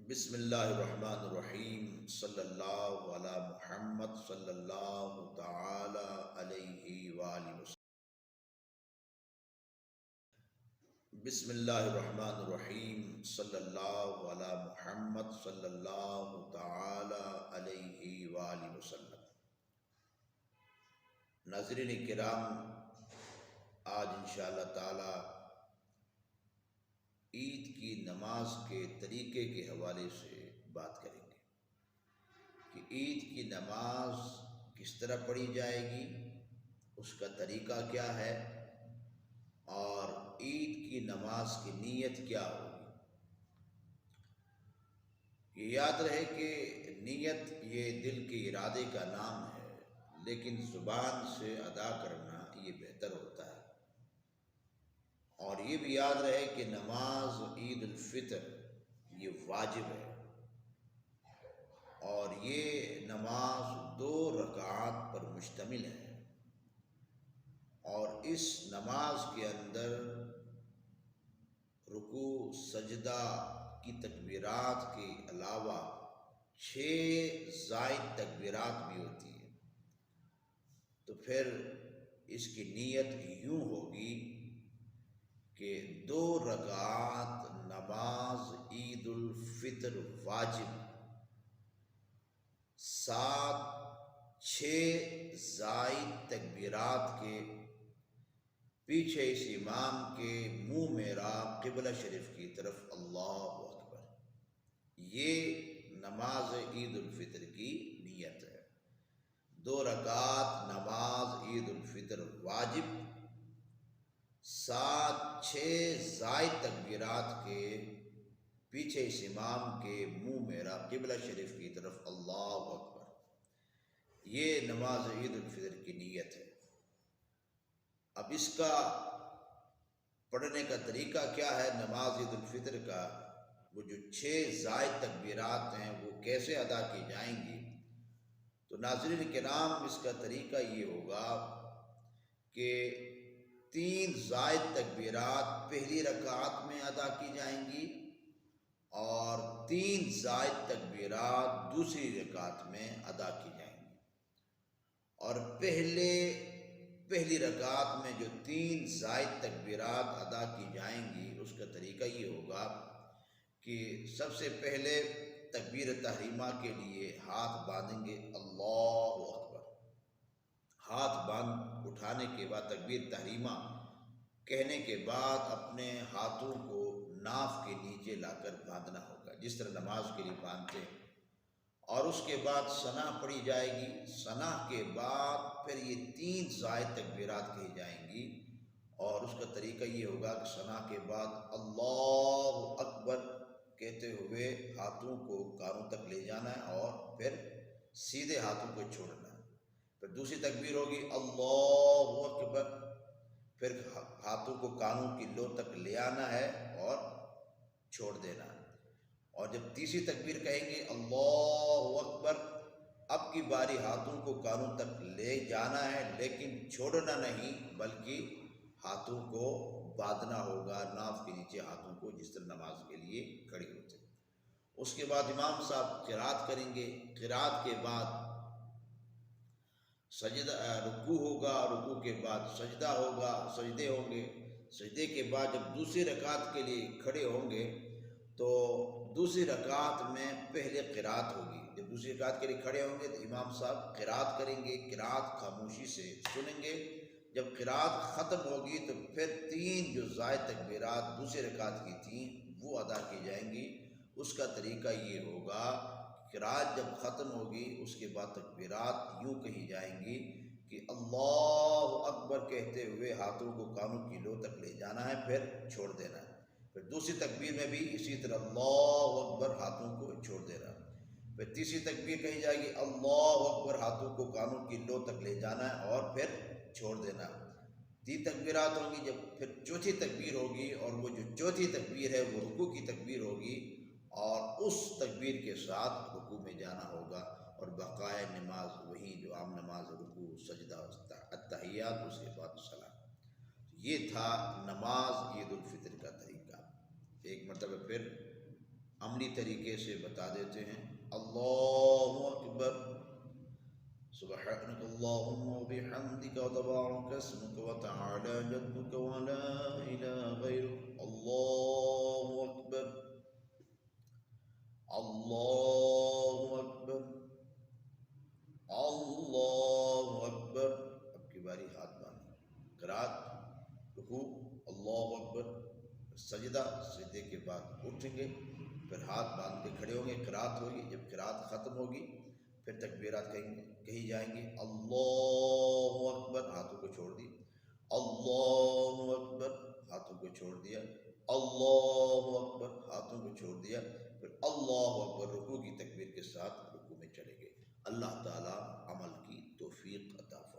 بسم اللہ الرحمن الرحیم صلی اللہ علی محمد صلی اللہ تعالی علیہ وآلہ وسلم۔ بسم اللہ الرحمن الرحیم صلی اللہ علی محمد صلی اللہ تعالی علیہ وآلہ وسلم۔ ناظرین کرام، آج انشاءاللہ تعالی عید کی نماز کے طریقے کے حوالے سے بات کریں گے کہ عید کی نماز کس طرح پڑھی جائے گی، اس کا طریقہ کیا ہے، اور عید کی نماز کی نیت کیا ہوگی۔ یہ یاد رہے کہ نیت یہ دل کے ارادے کا نام ہے، لیکن زبان سے ادا کرنا یہ بہتر ہوتا ہے۔ اور یہ بھی یاد رہے کہ نماز عید الفطر یہ واجب ہے، اور یہ نماز 2 رکعات پر مشتمل ہے، اور اس نماز کے اندر رکوع سجدہ کی تکبیرات کے علاوہ 6 زائد تکبیرات بھی ہوتی ہیں۔ تو پھر اس کی نیت یوں ہوگی کہ 2 رکعات نماز عید الفطر واجب، ساتھ 6 زائد تکبیرات کے، پیچھے اس امام کے منہ میرا قبلہ شریف کی طرف اللہ اکبر۔ یہ نماز عید الفطر کی نیت ہے۔ 2 رکعات نماز عید الفطر واجب، ساتھ 6 زائد تکبیرات کے، پیچھے اس امام کے منہ میرا قبلہ شریف کی طرف اللہ اکبر۔ یہ نماز عید الفطر کی نیت ہے۔ اب اس کا پڑھنے کا طریقہ کیا ہے نماز عید الفطر کا، وہ جو 6 زائد تکبیرات ہیں وہ کیسے ادا کی جائیں گی۔ تو ناظرین کرام، اس کا طریقہ یہ ہوگا کہ 3 زائد تکبیرات پہلی رکعت میں ادا کی جائیں گی، اور 3 زائد تکبیرات دوسری رکعت میں ادا کی جائیں گی۔ اور پہلی رکعت میں جو 3 زائد تکبیرات ادا کی جائیں گی، اس کا طریقہ یہ ہوگا کہ سب سے پہلے تکبیر تحریمہ کے لیے ہاتھ باندھیں گے، اللہ اکبر۔ ہاتھ باندھ اٹھانے کے بعد تکبیر تحریمہ کہنے کے بعد اپنے ہاتھوں کو ناف کے نیچے لا کر باندھنا ہوگا، جس طرح نماز کے لیے باندھتے ہیں۔ اور اس کے بعد ثنا پڑھی جائے گی۔ ثنا کے بعد پھر یہ 3 زائد تکبیرات کہی جائیں گی، اور اس کا طریقہ یہ ہوگا کہ ثنا کے بعد اللہ اکبر کہتے ہوئے ہاتھوں کو کانوں تک لے جانا ہے، اور پھر سیدھے ہاتھوں کو چھوڑنا ہے۔ پھر دوسری تکبیر ہوگی اللہ اکبر، پھر ہاتھوں کو کانوں کی لو تک لے آنا ہے اور چھوڑ دینا ہے۔ اور جب تیسری تکبیر کہیں گے اللہ اکبر، اب کی باری ہاتھوں کو کانوں تک لے جانا ہے، لیکن چھوڑنا نہیں، بلکہ ہاتھوں کو باندھنا ہوگا ناف کے نیچے ہاتھوں کو، جس طرح نماز کے لیے کھڑے ہوتے ہیں۔ اس کے بعد امام صاحب قرات کریں گے۔ قرات کے بعد سجدہ رکوع ہوگا، رکوع کے بعد سجدہ ہوگا، سجدے ہوں گے۔ سجدے کے بعد جب دوسری رکعت کے لیے کھڑے ہوں گے تو دوسری رکعت میں پہلے قرات ہوگی۔ جب دوسری رکعت کے لیے کھڑے ہوں گے تو امام صاحب قرات کریں گے، قرات خاموشی سے سنیں گے۔ جب قرات ختم ہوگی تو پھر 3 جو زائد تکبیرات دوسری رکعت کی تھیں وہ ادا کی جائیں گی۔ اس کا طریقہ یہ ہوگا، قرات جب ختم ہوگی اس کے بعد تکبیرات یوں کہی جائیں گی کہ اللہ اکبر کہتے ہوئے ہاتھوں کو کانوں کی لو تک لے جانا ہے، پھر چھوڑ دینا ہے۔ پھر دوسری تکبیر میں بھی اسی طرح اللہ اکبر ہاتھوں کو چھوڑ دینا ہے۔ پھر تیسری تکبیر کہی جائے گی اللہ اکبر، ہاتھوں کو کانوں کی لو تک لے جانا ہے اور پھر چھوڑ دینا ہے۔ 3 تکبیرات ہوں گی۔ جب پھر چوتھی تکبیر ہوگی، اور وہ جو چوتھی تکبیر ہے وہ رکوع کی تکبیر ہوگی، اور اس تکبیر کے ساتھ رکوع میں جانا ہوگا، اور بقائے نماز وہی جو عام نماز، رکوع سجدہ التحیات، اس کے بعد سلام۔ یہ تھا نماز عید الفطر کا طریقہ۔ ایک مرتبہ پھر عملی طریقے سے بتا دیتے ہیں۔ اللہ اکبر، سبحانک اللہم و بحمدک و تبارک اسمک و تعالی جدک و لا الہ غیرک، اللہ اکبر، اللہ اکبر، اللہ اکبر۔ اب کی باری ہاتھ باندھیں، قرات، رکوع، اللہ اکبر، سجدہ، سجدے کے بعد اٹھیں گے، پھر ہاتھ باندھ کے کھڑے ہوں گے، قرات ہوگی، جب قرات ختم ہوگی پھر تکبیرات کہی جائیں گی۔ اللہ اکبر، ہاتھوں کو چھوڑ دی، اللہ اکبر، ہاتھوں کو چھوڑ دیا، اللہ اکبر، ہاتھوں کو چھوڑ دیا، پھر اللہ اکبر، رکوع کی تکبیر کے ساتھ رکوع میں چلے گئے۔ اللہ تعالیٰ عمل کی توفیق عطا فرمائے۔